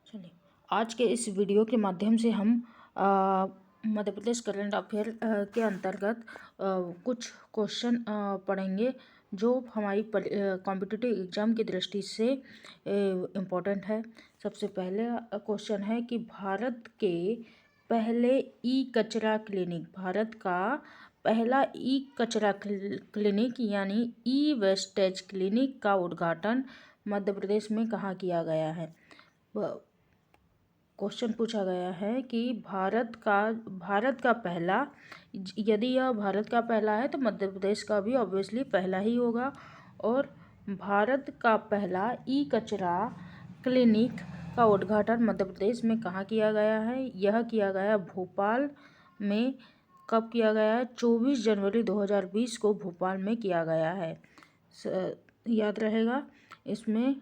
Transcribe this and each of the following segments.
चलिए, आज के इस वीडियो के माध्यम से हम मध्य प्रदेश करंट अफेयर के अंतर्गत कुछ क्वेश्चन पढ़ेंगे जो हमारी कॉम्पिटिटिव एग्ज़ाम की दृष्टि से इम्पोर्टेंट है। सबसे पहले क्वेश्चन है कि भारत का पहला ई कचरा क्लिनिक यानी ई वेस्टेज क्लिनिक का उद्घाटन मध्य प्रदेश में कहाँ किया गया है। क्वेश्चन पूछा गया है कि भारत का पहला, यदि यह भारत का पहला है तो मध्य प्रदेश का भी ऑब्वियसली पहला ही होगा। और भारत का पहला ई कचरा क्लिनिक का उद्घाटन मध्य प्रदेश में कहाँ किया गया है। यह किया गया भोपाल में। कब किया गया है? 24 जनवरी 2020 को भोपाल में किया गया है। याद रहेगा, इसमें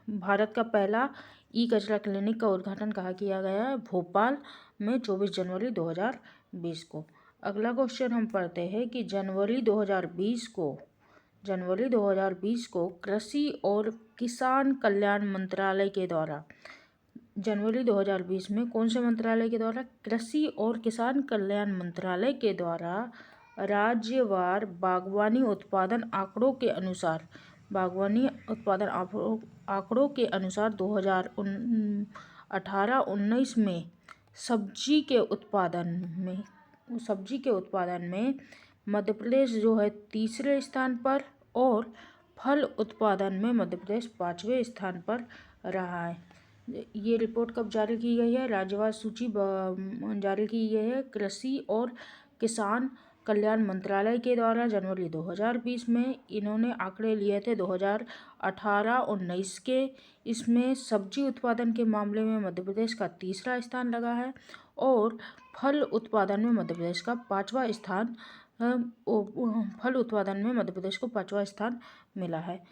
भारत का पहला ई कचरा क्लिनिक का उद्घाटन कहाँ किया गया है? भोपाल में 24 जनवरी 2020 को। अगला क्वेश्चन हम पढ़ते हैं कि जनवरी 2020 को कृषि और किसान कल्याण मंत्रालय के द्वारा, जनवरी 2020 में कौन से मंत्रालय के द्वारा? कृषि और किसान कल्याण मंत्रालय के द्वारा राज्यवार बागवानी उत्पादन आंकड़ों के अनुसार 2018-19 में सब्जी के उत्पादन में मध्य प्रदेश जो है तीसरे स्थान पर और फल उत्पादन में मध्य प्रदेश 5वें स्थान पर रहा है। ये रिपोर्ट कब जारी की गई है? राज्यवार सूची जारी की गई है कृषि और किसान कल्याण मंत्रालय के द्वारा जनवरी 2020 में। इन्होंने आंकड़े लिए थे 2018-19 के। इसमें सब्जी उत्पादन के मामले में मध्य प्रदेश का तीसरा स्थान लगा है और फल उत्पादन में मध्य प्रदेश का 5वां स्थान मिला है।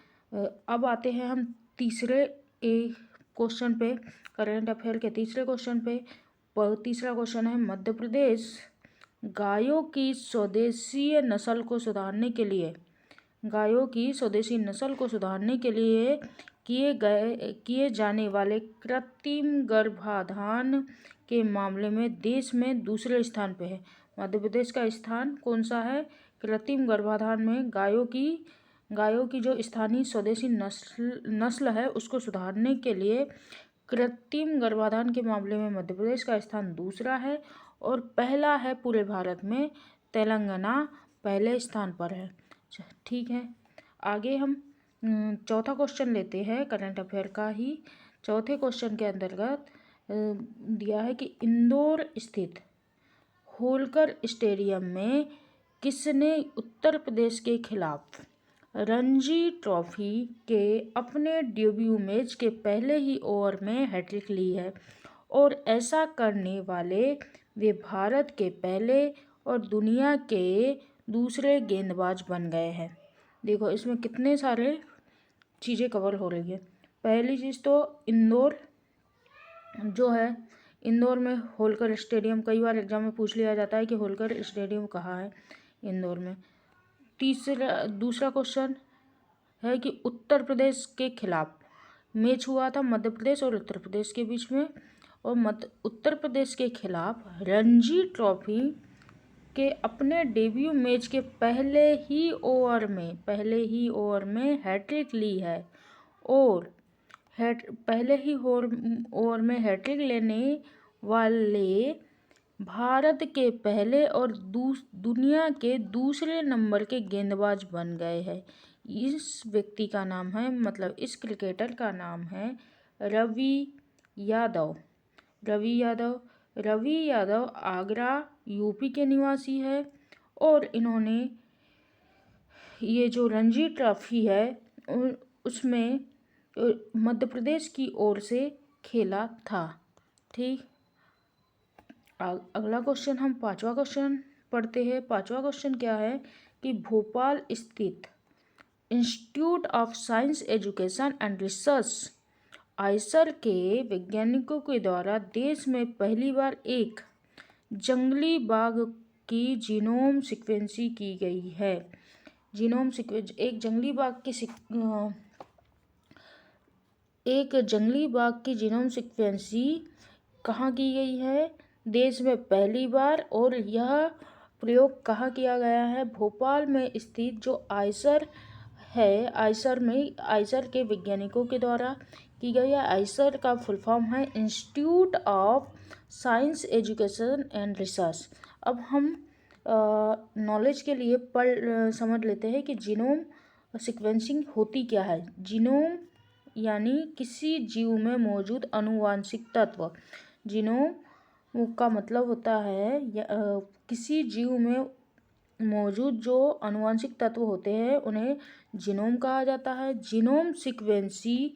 अब आते हैं हम तीसरे क्वेश्चन पे, करंट अफेयर के तीसरे क्वेश्चन पे। तीसरा क्वेश्चन है, मध्य प्रदेश गायों की स्वदेशी नस्ल को सुधारने के लिए किए जाने वाले कृत्रिम गर्भाधान के मामले में देश में दूसरे स्थान पे है। मध्य प्रदेश का स्थान कौन सा है? कृत्रिम गर्भाधान में गायों की जो स्थानीय स्वदेशी नस्ल है उसको सुधारने के लिए कृत्रिम गर्भाधान के मामले में मध्य प्रदेश का स्थान दूसरा है और पहला है पूरे भारत में। तेलंगाना पहले स्थान पर है। ठीक है, आगे हम चौथा क्वेश्चन लेते हैं करंट अफेयर का ही। चौथे क्वेश्चन के अंतर्गत दिया है कि इंदौर स्थित होलकर स्टेडियम में किसने उत्तर प्रदेश के खिलाफ रणजी ट्रॉफी के अपने डेब्यू मैच के पहले ही ओवर में हैट्रिक ली है और ऐसा करने वाले वे भारत के पहले और दुनिया के दूसरे गेंदबाज बन गए हैं। देखो, इसमें कितने सारे चीज़ें कवर हो रही है। पहली चीज़ तो इंदौर जो है, इंदौर में होलकर स्टेडियम, कई बार एग्जाम में पूछ लिया जाता है कि होलकर स्टेडियम कहाँ है? इंदौर में। दूसरा क्वेश्चन है कि उत्तर प्रदेश के खिलाफ मैच हुआ था मध्य प्रदेश और उत्तर प्रदेश के बीच में, और उत्तर प्रदेश के खिलाफ रणजी ट्रॉफी के अपने डेब्यू मैच के पहले ही ओवर में हैट्रिक ली है और पहले ही ओवर में हैट्रिक लेने वाले भारत के पहले और दुनिया के दूसरे नंबर के गेंदबाज बन गए हैं। इस व्यक्ति का नाम है, मतलब इस क्रिकेटर का नाम है रवि यादव। रवि यादव आगरा यूपी के निवासी है और इन्होंने ये जो रणजी ट्रॉफी है उसमें मध्य प्रदेश की ओर से खेला था। ठीक, अगला क्वेश्चन हम पांचवा क्वेश्चन पढ़ते हैं। पांचवा क्वेश्चन क्या है कि भोपाल स्थित institute of science education and research Eicher के वैज्ञानिकों के द्वारा देश में पहली बार एक जंगली बाघ की जीनोम सीक्वेंसिंग की गई है। एक जंगली बाघ की एक जंगली बाघ की जीनोम सीक्वेंसी कहाँ की गई है? देश में पहली बार। और यह प्रयोग कहाँ किया गया है? भोपाल में स्थित जो आइसर है, आइसर के वैज्ञानिकों के द्वारा की गई है। आइसर का फुल फॉर्म है institute of science education and research. अब हम नॉलेज के लिए समझ लेते हैं कि जीनोम सीक्वेंसिंग होती क्या है। जीनोम यानी किसी जीव में मौजूद आनुवांशिक तत्व। जीनोम का मतलब होता है किसी जीव में मौजूद जो आनुवांशिक तत्व होते हैं उन्हें जीनोम कहा जाता है। जीनोम सीक्वेंसिंग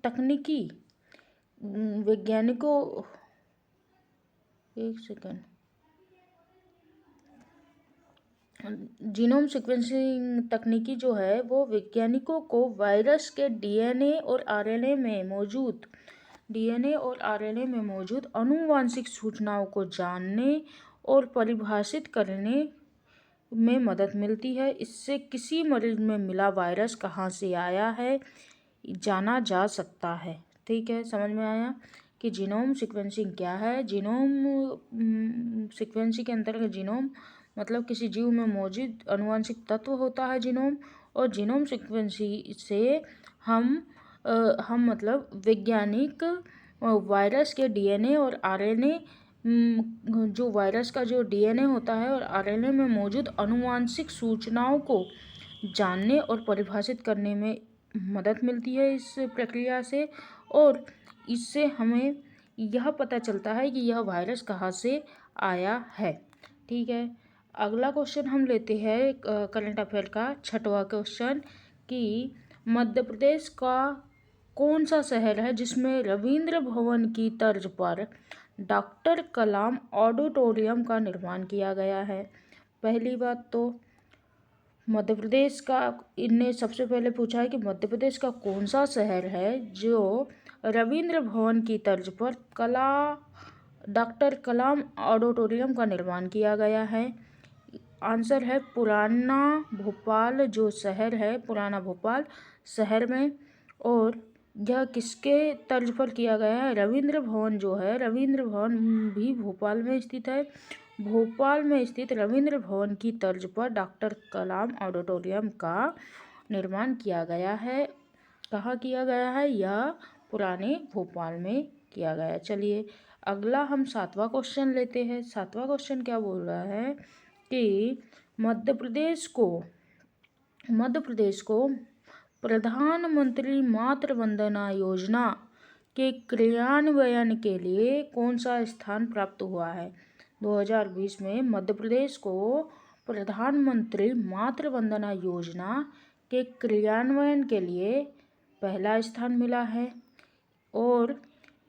तकनीकी वैज्ञानिकों एक सेकेंड जीनोम सीक्वेंसिंग तकनीकी जो है वो वैज्ञानिकों को वायरस के डीएनए और आरएनए में मौजूद आनुवांशिक सूचनाओं को जानने और परिभाषित करने में मदद मिलती है। इससे किसी मरीज में मिला वायरस कहाँ से आया है जाना जा सकता है। ठीक है, समझ में आया कि जीनोम सीक्वेंसिंग क्या है। जीनोम सीक्वेंसिंग के अंतर्गत जीनोम मतलब किसी जीव में मौजूद आनुवांशिक तत्व होता है जीनोम। और जीनोम सीक्वेंसिंग से हम मतलब वैज्ञानिक वायरस के डीएनए और आरएनए जो वायरस का जो डीएनए होता है और आरएनए में मौजूद आनुवांशिक सूचनाओं को जानने और परिभाषित करने में मदद मिलती है इस प्रक्रिया से। और इससे हमें यह पता चलता है कि यह वायरस कहाँ से आया है। ठीक है, अगला क्वेश्चन हम लेते हैं करंट अफेयर का 6वां क्वेश्चन कि मध्य प्रदेश का कौन सा शहर है जिसमें रविंद्र भवन की तर्ज पर डॉक्टर कलाम ऑडिटोरियम का निर्माण किया गया है? पहली बात तो मध्य प्रदेश का इनने सबसे पहले पूछा है कि मध्य प्रदेश का कौन सा शहर है जो रविंद्र भवन की तर्ज पर डॉक्टर कलाम ऑडिटोरियम का निर्माण किया गया है। आंसर है पुराना भोपाल जो शहर है, पुराना भोपाल शहर में। और यह किसके तर्ज पर किया गया है? रविंद्र भवन जो है, रविंद्र भवन भी भोपाल में स्थित है। भोपाल में स्थित रविंद्र भवन की तर्ज पर डॉक्टर कलाम ऑडिटोरियम का निर्माण किया गया है। कहाँ किया गया है? यह पुराने भोपाल में किया गया। चलिए अगला हम 7वां क्वेश्चन लेते हैं। 7वां क्वेश्चन क्या बोल रहा है कि मध्य प्रदेश को प्रधानमंत्री मातृ वंदना योजना के क्रियान्वयन के लिए कौन सा स्थान प्राप्त हुआ है? 2020 में मध्य प्रदेश को प्रधानमंत्री मातृ वंदना योजना के क्रियान्वयन के लिए पहला स्थान मिला है। और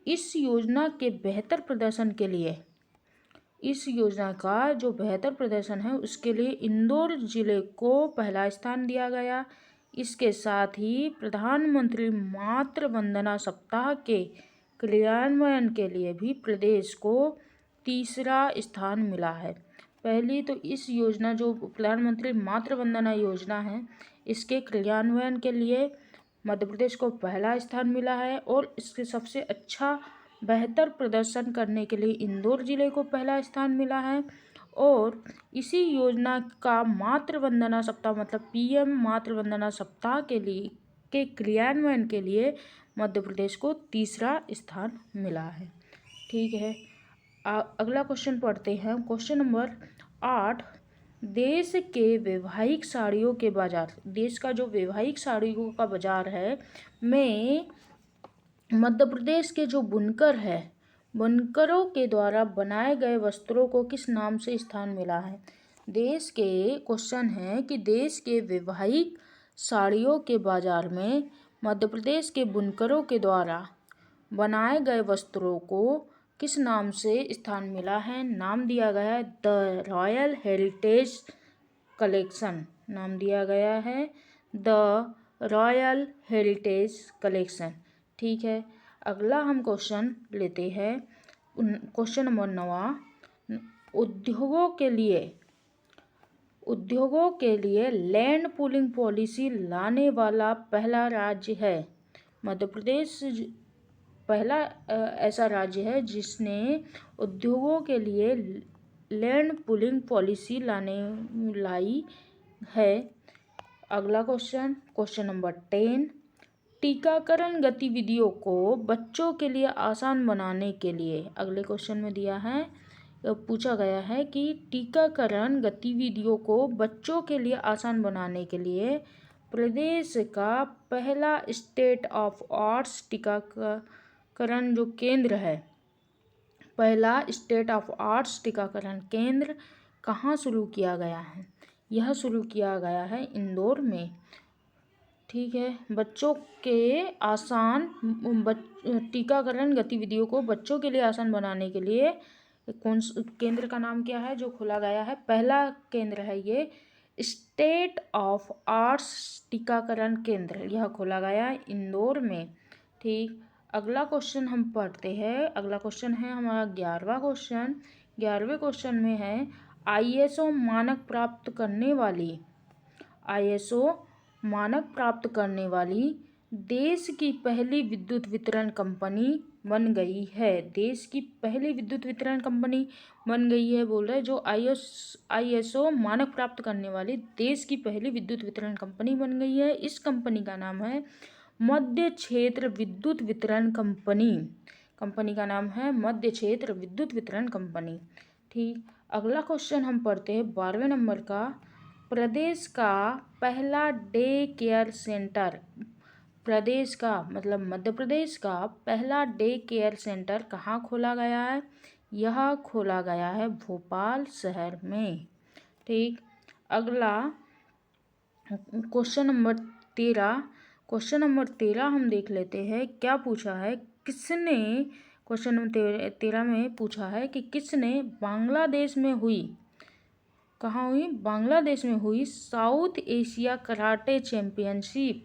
इस योजना के बेहतर प्रदर्शन के लिए, इस योजना का जो बेहतर प्रदर्शन है उसके लिए इंदौर जिले को पहला स्थान दिया गया। इसके साथ ही प्रधानमंत्री मातृ वंदना सप्ताह के क्रियान्वयन के लिए भी प्रदेश को तीसरा स्थान मिला है। पहली तो इस योजना जो प्रधानमंत्री मातृ वंदना योजना है इसके क्रियान्वयन के लिए मध्य प्रदेश को पहला स्थान मिला है। और इसके सबसे अच्छा बेहतर प्रदर्शन करने के लिए इंदौर जिले को पहला स्थान मिला है। और इसी योजना का मातृ वंदना सप्ताह मतलब पीएम मातृ वंदना सप्ताह के क्रियान्वयन के लिए मध्य प्रदेश को तीसरा स्थान मिला है। ठीक है, अगला क्वेश्चन पढ़ते हैं। क्वेश्चन नंबर 8, देश के वैवाहिक साड़ियों के बाजार, देश का जो वैवाहिक साड़ियों का बाजार है में मध्य प्रदेश के जो बुनकर है, बुनकरों के द्वारा बनाए गए वस्त्रों को किस नाम से स्थान मिला है? देश के क्वेश्चन है कि देश के वैवाहिक साड़ियों के बाजार में मध्य प्रदेश के बुनकरों के द्वारा बनाए गए वस्त्रों को किस नाम से स्थान मिला है? नाम दिया गया है द रॉयल हेरिटेज कलेक्शन। नाम दिया गया है द रॉयल हेरिटेज कलेक्शन। ठीक है, अगला हम क्वेश्चन लेते हैं। क्वेश्चन नंबर 9, उद्योगों के लिए उद्योगों के लिए लैंड पूलिंग पॉलिसी लाने वाला पहला राज्य है। मध्य प्रदेश पहला ऐसा राज्य है जिसने उद्योगों के लिए लैंड पूलिंग पॉलिसी लाई है। अगला क्वेश्चन नंबर 10, टीकाकरण गतिविधियों को बच्चों के लिए आसान बनाने के लिए, अगले क्वेश्चन में दिया है, पूछा गया है कि टीकाकरण गतिविधियों को बच्चों के लिए आसान बनाने के लिए प्रदेश का पहला स्टेट ऑफ आर्ट्स टीकाकरण जो केंद्र है, पहला स्टेट ऑफ आर्ट्स टीकाकरण केंद्र कहाँ शुरू किया गया है? यह शुरू किया गया है इंदौर में। ठीक है, बच्चों के आसान टीकाकरण गतिविधियों को बच्चों के लिए आसान बनाने के लिए कौन केंद्र का नाम क्या है जो खोला गया है? पहला केंद्र है ये स्टेट ऑफ आर्ट्स टीकाकरण केंद्र, यह खोला गया है इंदौर में। ठीक, अगला क्वेश्चन हम पढ़ते हैं। अगला क्वेश्चन है हमारा 11वां क्वेश्चन। 11वें क्वेश्चन में है आईएसओ मानक प्राप्त करने वाली, आईएसओ मानक प्राप्त करने वाली देश की पहली विद्युत वितरण कंपनी बन गई है। देश की पहली विद्युत वितरण कंपनी बन गई है बोल रहे, जो आईएसओ मानक प्राप्त करने वाली देश की पहली विद्युत वितरण कंपनी बन गई है। इस कंपनी का नाम है मध्य क्षेत्र विद्युत वितरण कंपनी। कंपनी का नाम है मध्य क्षेत्र विद्युत वितरण कंपनी। ठीक, अगला क्वेश्चन हम पढ़ते हैं 12वें नंबर का। प्रदेश का पहला डे केयर सेंटर, प्रदेश का मतलब मध्य प्रदेश का पहला डे केयर सेंटर कहाँ खोला गया है? यह खोला गया है भोपाल शहर में। ठीक, अगला क्वेश्चन नंबर 13। क्वेश्चन नंबर 13 हम देख लेते हैं क्या पूछा है, किसने, क्वेश्चन नंबर 13 में पूछा है कि किसने बांग्लादेश में हुई, कहाँ हुई? बांग्लादेश में हुई south Asia karate championship,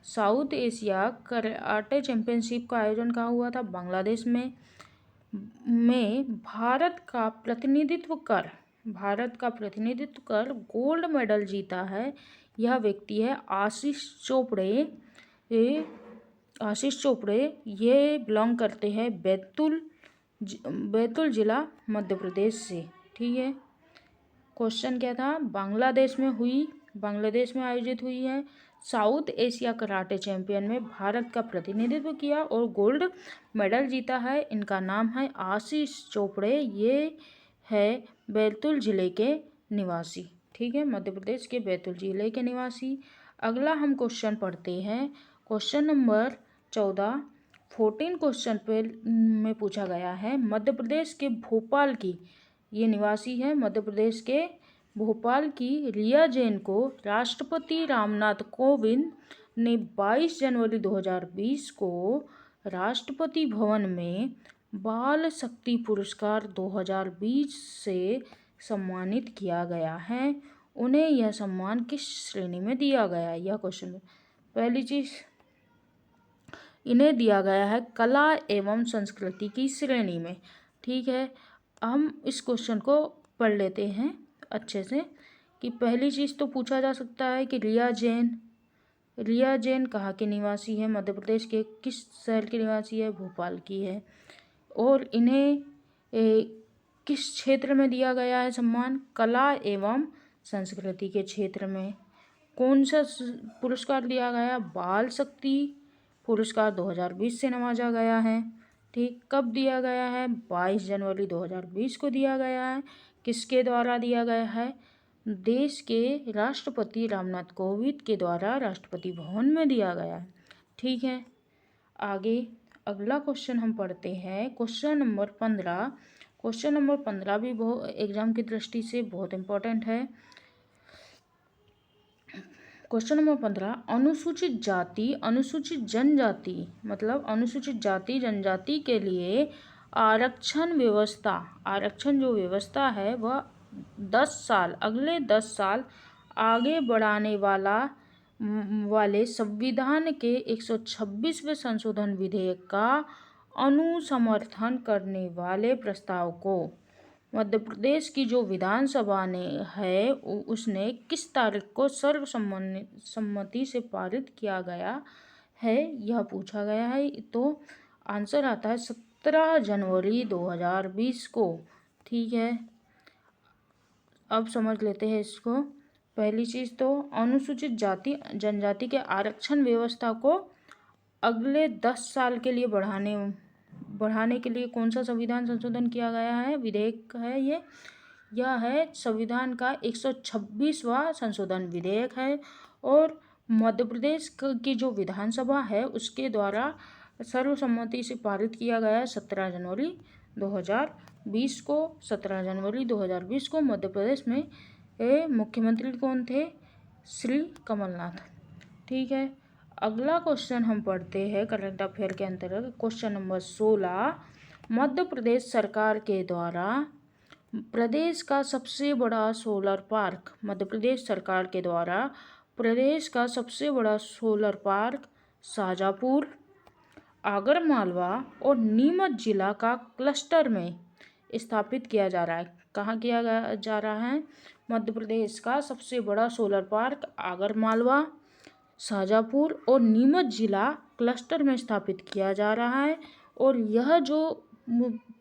south Asia karate championship का आयोजन कहाँ हुआ था? बांग्लादेश में भारत का प्रतिनिधित्व कर गोल्ड मेडल जीता है यह व्यक्ति है आशीष चोपड़े। आशीष चोपड़े ये बिलोंग करते हैं बैतूल जिला मध्य प्रदेश से। ठीक है, क्वेश्चन क्या था? बांग्लादेश में आयोजित हुई है साउथ एशिया कराटे चैंपियन में भारत का प्रतिनिधित्व किया और गोल्ड मेडल जीता है। इनका नाम है आशीष चोपड़े, ये है बैतूल जिले के निवासी। ठीक है, मध्य प्रदेश के बैतूल जिले के निवासी। अगला हम क्वेश्चन पढ़ते हैं, क्वेश्चन नंबर 14। 14 क्वेश्चन पे में पूछा गया है मध्य प्रदेश के भोपाल की, ये निवासी है मध्य प्रदेश के भोपाल की रिया जैन को राष्ट्रपति रामनाथ कोविंद ने 22 जनवरी 2020 को राष्ट्रपति भवन में बाल शक्ति पुरस्कार 2020 से सम्मानित किया गया है। उन्हें यह सम्मान किस श्रेणी में दिया गया है? यह क्वेश्चन है। पहली चीज, इन्हें दिया गया है कला एवं संस्कृति की श्रेणी में। ठीक है, हम इस क्वेश्चन को पढ़ लेते हैं अच्छे से कि पहली चीज़ तो पूछा जा सकता है कि रिया जैन कहाँ के निवासी है? मध्य प्रदेश के किस शहर के निवासी है? भोपाल की है। और इन्हें किस क्षेत्र में दिया गया है सम्मान? कला एवं संस्कृति के क्षेत्र में। कौन सा पुरस्कार दिया गया? बाल शक्ति पुरस्कार 2020 से नवाजा गया है। ठीक, कब दिया गया है? 22 जनवरी 2020 को दिया गया है। किसके द्वारा दिया गया है? देश के राष्ट्रपति रामनाथ कोविंद के द्वारा राष्ट्रपति भवन में दिया गया है। ठीक है, आगे अगला क्वेश्चन हम पढ़ते हैं, क्वेश्चन नंबर 15। क्वेश्चन नंबर 15 भी बहुत एग्जाम की दृष्टि से बहुत इम्पोर्टेंट है। क्वेश्चन नंबर 15, अनुसूचित जाति अनुसूचित जनजाति मतलब अनुसूचित जाति जनजाति के लिए आरक्षण जो व्यवस्था है वह 10 साल, अगले 10 साल आगे बढ़ाने वाले संविधान के 126वें संशोधन विधेयक का अनुसमर्थन करने वाले प्रस्ताव को मध्य प्रदेश की जो विधानसभा ने है उसने किस तारीख को सर्वसम्मति से पारित किया गया है, यह पूछा गया है। तो आंसर आता है 17 जनवरी 2020 को। ठीक है, अब समझ लेते हैं इसको। पहली चीज़ तो अनुसूचित जाति जनजाति के आरक्षण व्यवस्था को अगले 10 साल के लिए बढ़ाने के लिए कौन सा संविधान संशोधन किया गया है, विधेयक है यह है संविधान का 126वां संशोधन विधेयक है। और मध्य प्रदेश की जो विधानसभा है उसके द्वारा सर्वसम्मति से पारित किया गया है 17 जनवरी 2020 को। 17 जनवरी 2020 को मध्य प्रदेश में मुख्यमंत्री कौन थे, श्री कमलनाथ। ठीक है, अगला क्वेश्चन हम पढ़ते हैं करंट अफेयर के अंतर्गत क्वेश्चन नंबर 16। मध्य प्रदेश सरकार के द्वारा प्रदेश का सबसे बड़ा सोलर पार्क, मध्य प्रदेश सरकार के द्वारा प्रदेश का सबसे बड़ा सोलर पार्क शाजापुर, आगरमालवा और नीमच जिला का क्लस्टर में स्थापित किया जा रहा है। कहाँ किया जा रहा है? मध्य प्रदेश का सबसे बड़ा सोलर पार्क आगरमालवा, शाजापुर और नीमच जिला क्लस्टर में स्थापित किया जा रहा है। और यह जो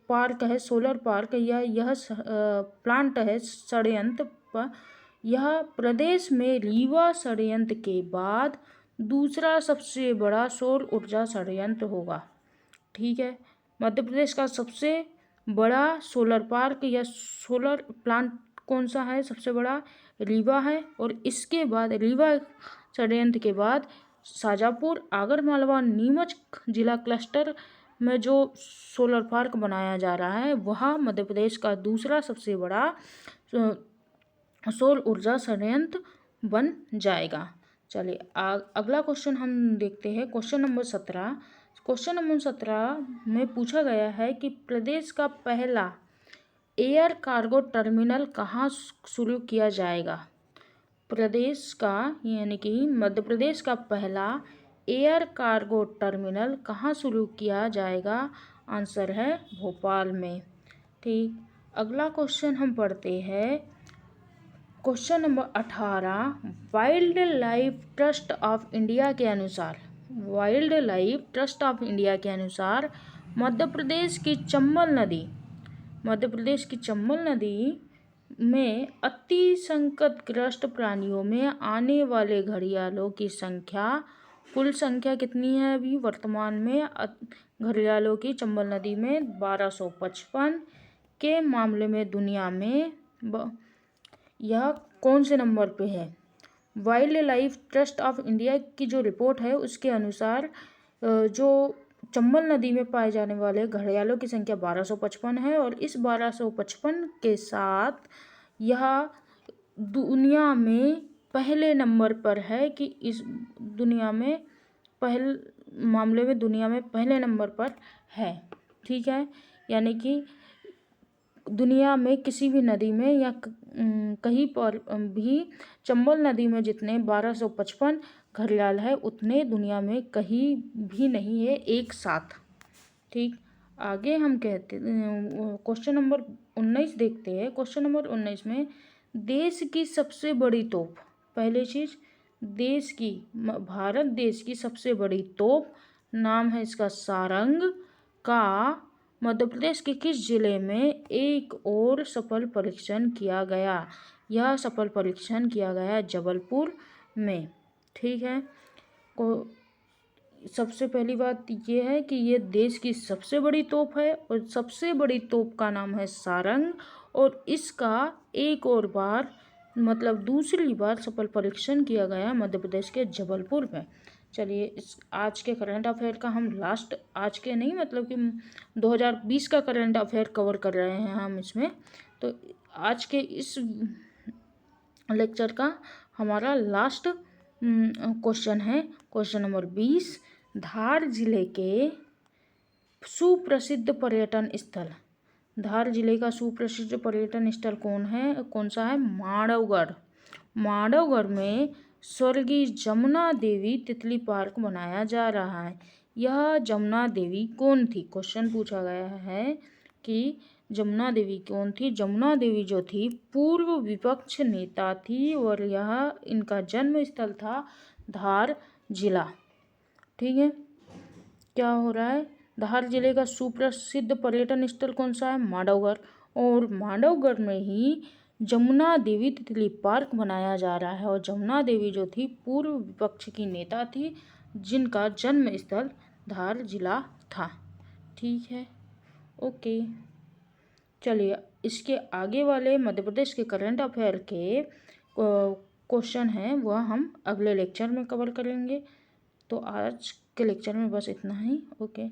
पार्क है, सोलर पार्क, यह प्लांट है षड्यंत्र, यह प्रदेश में रीवा षड्यंत्र के बाद दूसरा सबसे बड़ा सौर ऊर्जा षड्यंत्र होगा। ठीक है, मध्य प्रदेश का सबसे बड़ा सोलर पार्क या सोलर प्लांट कौन सा है? सबसे बड़ा रीवा है। और इसके बाद रीवा षड्यंत्र के बाद शाजापुर, आगरमालवा, नीमच जिला क्लस्टर में जो सोलर पार्क बनाया जा रहा है वह मध्य प्रदेश का दूसरा सबसे बड़ा सौर ऊर्जा संयंत्र बन जाएगा। चलिए अगला क्वेश्चन हम देखते हैं, क्वेश्चन नंबर 17। क्वेश्चन नंबर 17 में पूछा गया है कि प्रदेश का पहला एयर कार्गो टर्मिनल कहाँ शुरू किया जाएगा। प्रदेश का यानी कि मध्य प्रदेश का पहला एयर कार्गो टर्मिनल कहाँ शुरू किया जाएगा? आंसर है भोपाल में। ठीक, अगला क्वेश्चन हम पढ़ते हैं, question number 18। Wild life trust of India के अनुसार, wild life trust of India के अनुसार मध्य प्रदेश की चंबल नदी में अति संकटग्रस्त प्राणियों में आने वाले घड़ियालों की संख्या, कुल संख्या कितनी है अभी वर्तमान में घड़ियालों की चंबल नदी में? 1255 के मामले में दुनिया में यह कौन से नंबर पे है? Wild life trust of India की जो रिपोर्ट है उसके अनुसार जो चंबल नदी में पाए जाने वाले घड़ियालों की संख्या 1255 है। और इस 1255 के साथ यह दुनिया में पहले नंबर पर है कि इस दुनिया में मामले में दुनिया में पहले नंबर पर है। ठीक है, यानी कि दुनिया में किसी भी नदी में या कहीं पर भी चंबल नदी में जितने 1255 घड़ियाल है उतने दुनिया में कहीं भी नहीं है एक साथ। ठीक, आगे हम कहते क्वेश्चन नंबर 19 देखते हैं। क्वेश्चन नंबर 19 में देश की सबसे बड़ी तोप, पहली चीज भारत देश की सबसे बड़ी तोप, नाम है इसका सारंग, का मध्य प्रदेश के किस जिले में एक और सफल परीक्षण किया गया? यह सफल परीक्षण किया गया जबलपुर में। ठीक है, सबसे पहली बात यह है कि ये देश की सबसे बड़ी तोप है और सबसे बड़ी तोप का नाम है सारंग और इसका एक और बार मतलब दूसरी बार सफल परीक्षण किया गया मध्य प्रदेश के जबलपुर में। चलिए इस आज के करंट अफेयर का हम लास्ट, आज के नहीं मतलब कि 2020 का करंट अफेयर कवर कर रहे हैं हम इसमें। तो आज के इस लेक्चर का हमारा लास्ट क्वेश्चन है क्वेश्चन नंबर 20। धार जिले के सुप्रसिद्ध पर्यटन स्थल, धार जिले का सुप्रसिद्ध पर्यटन स्थल कौन सा है? माधवगढ़। माधवगढ़ में स्वर्गीय जमुना देवी तितली पार्क बनाया जा रहा है। यह जमुना देवी कौन थी? क्वेश्चन पूछा गया है कि जमुना देवी कौन थी? जमुना देवी जो थी पूर्व विपक्ष नेता थी और यह इनका जन्म स्थल था धार जिला। ठीक है, क्या हो रहा है? धार जिले का सुप्रसिद्ध पर्यटन स्थल कौन सा है? मांडवगढ़। और मांडवगढ़ में ही जमुना देवी तितली पार्क बनाया जा रहा है। और जमुना देवी जो थी पूर्व विपक्ष की नेता थी जिनका जन्म स्थल धार जिला था। ठीक है, ओके। चलिए, इसके आगे वाले मध्य प्रदेश के करंट अफेयर के क्वेश्चन हैं वह हम अगले लेक्चर में कवर करेंगे। तो आज के लेक्चर में बस इतना ही। ओके।